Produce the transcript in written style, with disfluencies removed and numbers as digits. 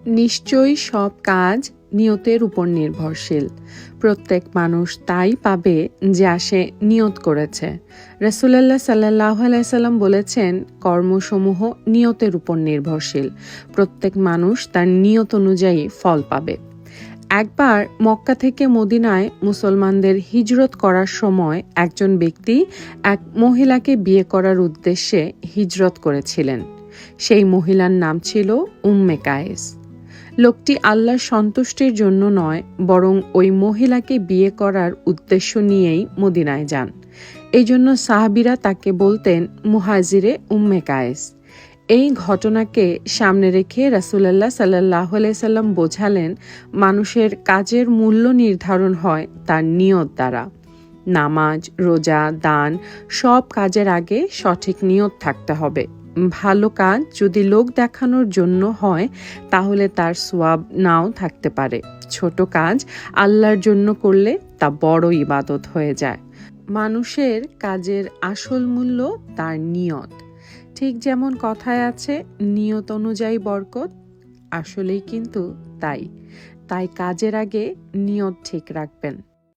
নিশ্চয়ই সব কাজ নিয়তের উপর নির্ভরশীল। প্রত্যেক মানুষ তাই পাবে যা সে নিয়ত করেছে। রাসূলুল্লাহ সাল্লাল্লাহু আলাইহি সাল্লাম বলেছেন, কর্মসমূহ নিয়তের উপর নির্ভরশীল। প্রত্যেক মানুষ তার নিয়ত অনুযায়ী ফল পাবে। একবার মক্কা থেকে মদিনায় মুসলমানদের হিজরত করার সময় একজন ব্যক্তি এক মহিলাকে বিয়ে করার উদ্দেশ্যে হিজরত করেছিলেন। সেই মহিলার নাম ছিল উম্মে কায়েস। লোকটি আল্লাহর সন্তুষ্টির জন্য নয়, বরং ওই মহিলাকে বিয়ে করার উদ্দেশ্য নিয়েই মদিনায় যান। এই জন্য সাহাবীরা তাকে বলতেন মুহাজিরে উম্মে কায়েস। এই ঘটনাকে সামনে রেখে রাসূলুল্লাহ সাল্লাল্লাহু আলাইহি সাল্লাম বোঝালেন, মানুষের কাজের মূল্য নির্ধারণ হয় তার নিয়ত দ্বারা। নামাজ, রোজা, দান সব কাজের আগে সঠিক নিয়ত থাকতে হবে। ভালো কাজ যদি লোক দেখানোর জন্য হয় তাহলে তার সওয়াব নাও থাকতে পারে। ছোট কাজ আল্লাহর জন্য করলে তা বড় ইবাদত হয়ে যায়। মানুষের কাজের আসল মূল্য তার নিয়ত। ঠিক যেমন কথায় আছে, নিয়ত অনুযায়ী বরকত, আসলেই কিন্তু তাই কাজের আগে নিয়ত ঠিক রাখবেন।